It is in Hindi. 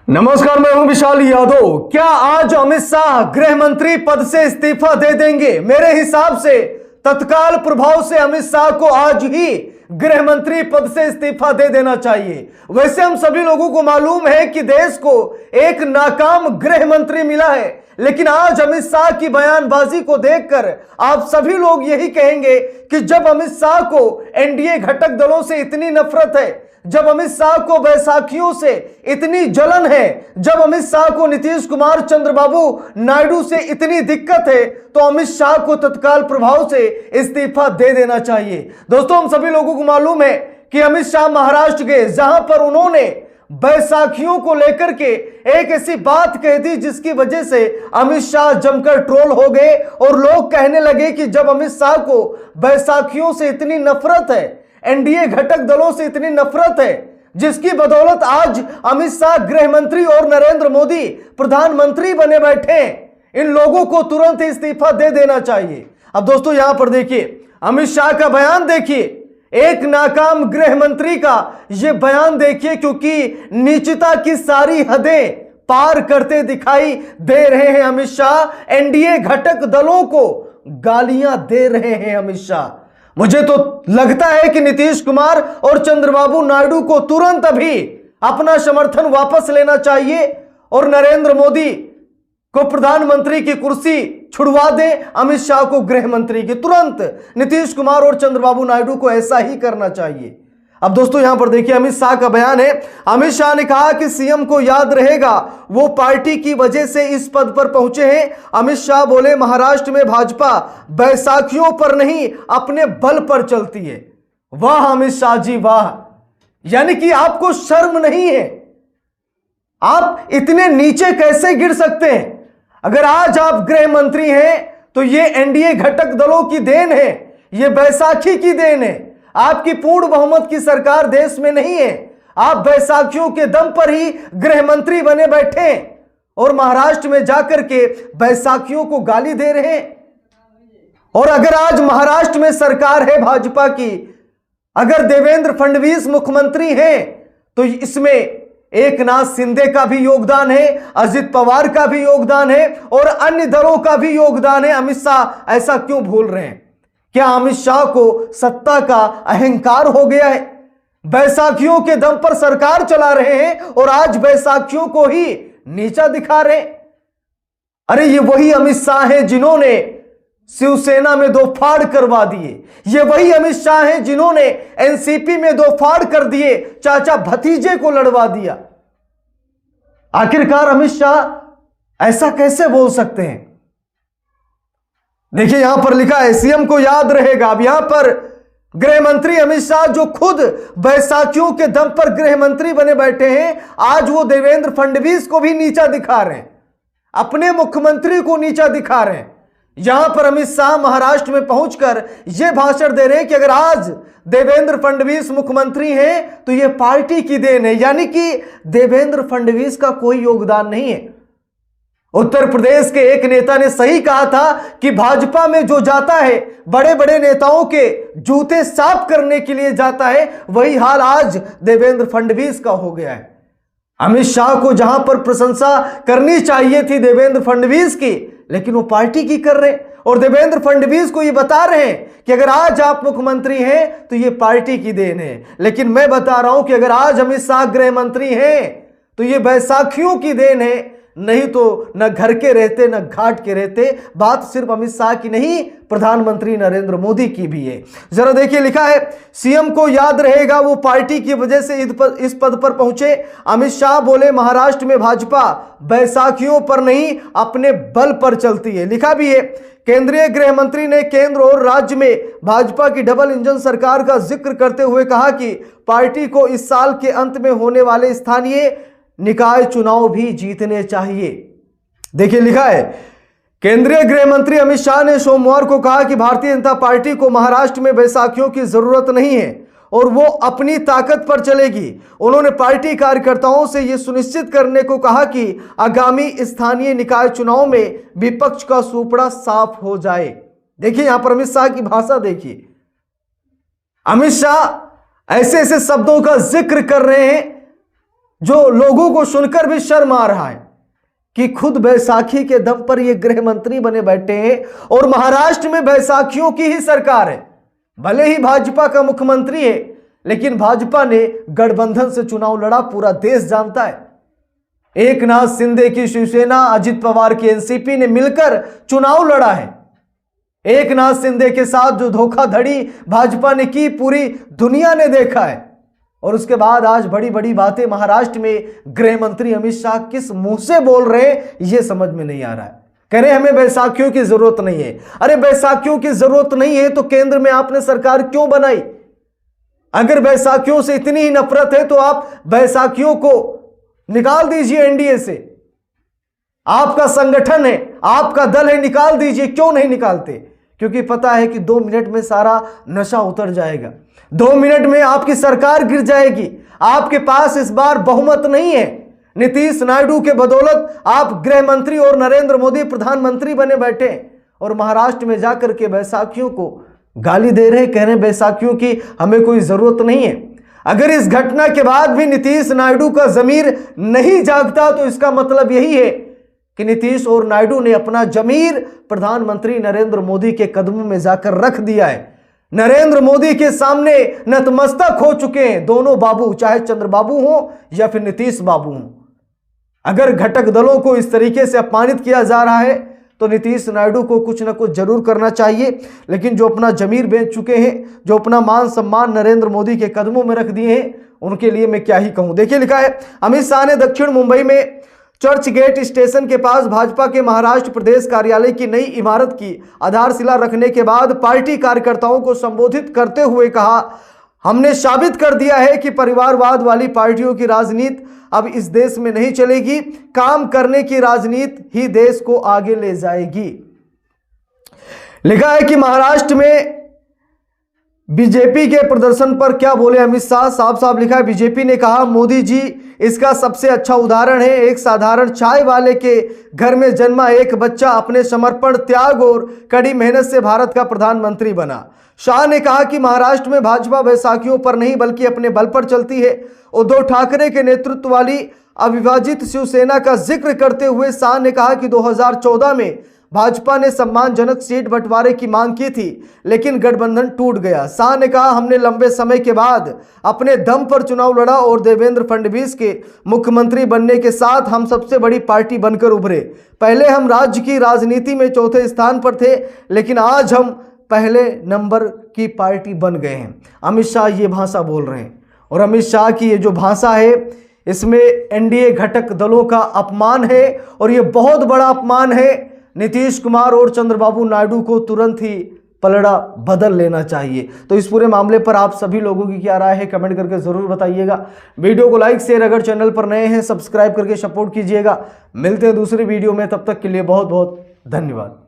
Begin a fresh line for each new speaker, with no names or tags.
नमस्कार, मैं हूं विशाल यादव। क्या आज अमित शाह गृह मंत्री पद से इस्तीफा दे देंगे? मेरे हिसाब से तत्काल प्रभाव से अमित शाह को आज ही गृह मंत्री पद से इस्तीफा दे देना चाहिए। वैसे हम सभी लोगों को मालूम है कि देश को एक नाकाम गृह मंत्री मिला है, लेकिन आज अमित शाह की बयानबाजी को देखकर आप सभी लोग यही कहेंगे कि जब अमित शाह को एनडीए घटक दलों से इतनी नफरत है, जब अमित शाह को बैसाखियों से इतनी जलन है, जब अमित शाह को नीतीश कुमार चंद्रबाबू नायडू से इतनी दिक्कत है, तो अमित शाह को तत्काल प्रभाव से इस्तीफा दे देना चाहिए। दोस्तों, हम सभी लोगों को मालूम है कि अमित शाह महाराष्ट्र गए, जहां पर उन्होंने बैसाखियों को लेकर के एक ऐसी बात कह दी जिसकी वजह से अमित शाह जमकर ट्रोल हो गए और लोग कहने लगे कि जब अमित शाह को बैसाखियों से इतनी नफरत है, एनडीए घटक दलों से इतनी नफरत है, जिसकी बदौलत आज अमित शाह गृह मंत्री और नरेंद्र मोदी प्रधानमंत्री बने बैठे हैं, इन लोगों को तुरंत इस्तीफा दे देना चाहिए। अब दोस्तों, यहां पर देखिए, अमित शाह का बयान देखिए, एक नाकाम गृह मंत्री का यह बयान देखिए, क्योंकि नीचता की सारी हदें पार करते दिखाई दे रहे हैं अमित शाह। एनडीए घटक दलों को गालियां दे रहे हैं अमित शाह। मुझे तो लगता है कि नीतीश कुमार और चंद्रबाबू नायडू को तुरंत अभी अपना समर्थन वापस लेना चाहिए और नरेंद्र मोदी को प्रधानमंत्री की कुर्सी छुड़वा दे, अमित शाह को गृह मंत्री की। तुरंत नीतीश कुमार और चंद्रबाबू नायडू को ऐसा ही करना चाहिए। अब दोस्तों, यहां पर देखिए, अमित शाह का बयान है। अमित शाह ने कहा कि सीएम को याद रहेगा वो पार्टी की वजह से इस पद पर पहुंचे हैं। अमित शाह बोले, महाराष्ट्र में भाजपा बैसाखियों पर नहीं अपने बल पर चलती है। वाह अमित शाह जी, वाह! यानी कि आपको शर्म नहीं है। आप इतने नीचे कैसे गिर सकते हैं? अगर आज आप गृह मंत्री हैं तो ये एनडीए घटक दलों की देन है, ये बैसाखी की देन है। आपकी पूर्ण बहुमत की सरकार देश में नहीं है। आप बैसाखियों के दम पर ही गृह मंत्री बने बैठे हैं और महाराष्ट्र में जाकर के बैसाखियों को गाली दे रहे हैं। और अगर आज महाराष्ट्र में सरकार है भाजपा की, अगर देवेंद्र फडणवीस मुख्यमंत्री हैं, तो इसमें एकनाथ शिंदे का भी योगदान है, अजित पवार का भी योगदान है और अन्य दलों का भी योगदान है। अमित शाह ऐसा क्यों भूल रहे हैं? क्या अमित शाह को सत्ता का अहंकार हो गया है? बैसाखियों के दम पर सरकार चला रहे हैं और आज बैसाखियों को ही नीचा दिखा रहे हैं। अरे ये वही अमित शाह हैं जिन्होंने शिवसेना में दो फाड़ करवा दिए। ये वही अमित शाह हैं जिन्होंने एनसीपी में दो फाड़ कर दिए, चाचा भतीजे को लड़वा दिया। आखिरकार अमित शाह ऐसा कैसे बोल सकते हैं? देखिए, यहां पर लिखा है, सीएम को याद रहेगा। अब यहां पर गृह मंत्री अमित शाह जो खुद बैसाखियों के दम पर गृह मंत्री बने बैठे हैं, आज वो देवेंद्र फडणवीस को भी नीचा दिखा रहे हैं, अपने मुख्यमंत्री को नीचा दिखा रहे हैं। यहां पर अमित शाह महाराष्ट्र में पहुंचकर यह भाषण दे रहे हैं कि अगर आज देवेंद्र फडणवीस मुख्यमंत्री हैं तो यह पार्टी की देन है, यानी कि देवेंद्र फडणवीस का कोई योगदान नहीं है। उत्तर प्रदेश के एक नेता ने सही कहा था कि भाजपा में जो जाता है, बड़े बड़े नेताओं के जूते साफ करने के लिए जाता है, वही हाल आज देवेंद्र फडणवीस का हो गया है। अमित शाह को जहां पर प्रशंसा करनी चाहिए थी देवेंद्र फडणवीस की, लेकिन वो पार्टी की कर रहे और देवेंद्र फडणवीस को ये बता रहे हैं कि अगर आज आप मुख्यमंत्री हैं तो ये पार्टी की देन है। लेकिन मैं बता रहा हूं कि अगर आज अमित शाह गृह मंत्री हैं तो ये बैसाखियों की देन है, नहीं तो न घर के रहते न घाट के रहते। बात सिर्फ अमित शाह की नहीं, प्रधानमंत्री नरेंद्र मोदी की भी है। जरा देखिए, लिखा है, सीएम को याद रहेगा वो पार्टी की वजह से इस पद पर पहुंचे। अमित शाह बोले, महाराष्ट्र में भाजपा बैसाखियों पर नहीं अपने बल पर चलती है। लिखा भी है, केंद्रीय गृह मंत्री ने केंद्र और राज्य में भाजपा की डबल इंजन सरकार का जिक्र करते हुए कहा कि पार्टी को इस साल के अंत में होने वाले स्थानीय निकाय चुनाव भी जीतने चाहिए। देखिए, लिखा है, केंद्रीय गृह मंत्री अमित शाह ने सोमवार को कहा कि भारतीय जनता पार्टी को महाराष्ट्र में बैसाखियों की जरूरत नहीं है और वो अपनी ताकत पर चलेगी। उन्होंने पार्टी कार्यकर्ताओं से यह सुनिश्चित करने को कहा कि आगामी स्थानीय निकाय चुनाव में विपक्ष का सुपड़ा साफ हो जाए। देखिए, यहां पर अमित शाह की भाषा देखिए। अमित शाह ऐसे ऐसे शब्दों का जिक्र कर रहे हैं जो लोगों को सुनकर भी शर्म आ रहा है कि खुद बैसाखी के दम पर ये गृह मंत्री बने बैठे हैं और महाराष्ट्र में बैसाखियों की ही सरकार है। भले ही भाजपा का मुख्यमंत्री है, लेकिन भाजपा ने गठबंधन से चुनाव लड़ा, पूरा देश जानता है। एकनाथ शिंदे की शिवसेना, अजित पवार की एनसीपी ने मिलकर चुनाव लड़ा है। एकनाथ शिंदे के साथ जो धोखाधड़ी भाजपा ने की, पूरी दुनिया ने देखा है। और उसके बाद आज बड़ी बड़ी बातें महाराष्ट्र में गृह मंत्री अमित शाह किस मुंह से बोल रहे हैं, यह समझ में नहीं आ रहा है। कह रहे हमें बैसाखियों की जरूरत नहीं है। अरे बैसाखियों की जरूरत नहीं है तो केंद्र में आपने सरकार क्यों बनाई? अगर बैसाखियों से इतनी ही नफरत है तो आप बैसाखियों को निकाल दीजिए एनडीए से। आपका संगठन है, आपका दल है, निकाल दीजिए। क्यों नहीं निकालते? क्योंकि पता है कि 2 मिनट में सारा नशा उतर जाएगा, 2 मिनट में आपकी सरकार गिर जाएगी। आपके पास इस बार बहुमत नहीं है। नीतीश नायडू के बदौलत आप गृह मंत्री और नरेंद्र मोदी प्रधानमंत्री बने बैठे और महाराष्ट्र में जाकर के बैसाखियों को गाली दे रहे, कह रहे हैं बैसाखियों की हमें कोई जरूरत नहीं है। अगर इस घटना के बाद भी नीतीश नायडू का जमीर नहीं जागता तो इसका मतलब यही है कि नीतीश और नायडू ने अपना जमीर प्रधानमंत्री नरेंद्र मोदी के कदमों में जाकर रख दिया है। नरेंद्र मोदी के सामने नतमस्तक हो चुके हैं दोनों बाबू, चाहे चंद्रबाबू हो या फिर नीतीश बाबू हो। अगर घटक दलों को इस तरीके से अपमानित किया जा रहा है तो नीतीश नायडू को कुछ ना कुछ जरूर करना चाहिए। लेकिन जो अपना जमीर बेच चुके हैं, जो अपना मान सम्मान नरेंद्र मोदी के कदमों में रख दिए हैं, उनके लिए मैं क्या ही कहूं। देखिए लिखा है, अमित शाह ने दक्षिण मुंबई में चर्च गेट स्टेशन के पास भाजपा के महाराष्ट्र प्रदेश कार्यालय की नई इमारत की आधारशिला रखने के बाद पार्टी कार्यकर्ताओं को संबोधित करते हुए कहा, हमने साबित कर दिया है कि परिवारवाद वाली पार्टियों की राजनीति अब इस देश में नहीं चलेगी। काम करने की राजनीति ही देश को आगे ले जाएगी। लिखा है कि महाराष्ट्र में बीजेपी के प्रदर्शन पर क्या बोले अमित शाह। साफ साफ लिखा है, बीजेपी ने कहा मोदी जी इसका सबसे अच्छा उदाहरण है। एक साधारण चाय वाले के घर में जन्मा एक बच्चा अपने समर्पण, त्याग और कड़ी मेहनत से भारत का प्रधानमंत्री बना। शाह ने कहा कि महाराष्ट्र में भाजपा बैसाखियों पर नहीं बल्कि अपने बल पर चलती है। उद्धव ठाकरे के नेतृत्व वाली अविभाजित शिवसेना का जिक्र करते हुए शाह ने कहा कि 2014 में भाजपा ने सम्मानजनक सीट बंटवारे की मांग की थी, लेकिन गठबंधन टूट गया। शाह ने कहा, हमने लंबे समय के बाद अपने दम पर चुनाव लड़ा और देवेंद्र फडणवीस के मुख्यमंत्री बनने के साथ हम सबसे बड़ी पार्टी बनकर उभरे। पहले हम राज्य की राजनीति में चौथे स्थान पर थे, लेकिन आज हम पहले नंबर की पार्टी बन गए हैं। अमित शाह ये भाषा बोल रहे हैं और अमित शाह की ये जो भाषा है इसमें एनडीए घटक दलों का अपमान है और ये बहुत बड़ा अपमान है। नीतीश कुमार और चंद्रबाबू नायडू को तुरंत ही पलड़ा बदल लेना चाहिए। तो इस पूरे मामले पर आप सभी लोगों की क्या राय है कमेंट करके जरूर बताइएगा। वीडियो को लाइक शेयर, अगर चैनल पर नए हैं सब्सक्राइब करके सपोर्ट कीजिएगा। मिलते हैं दूसरी वीडियो में, तब तक के लिए बहुत बहुत धन्यवाद।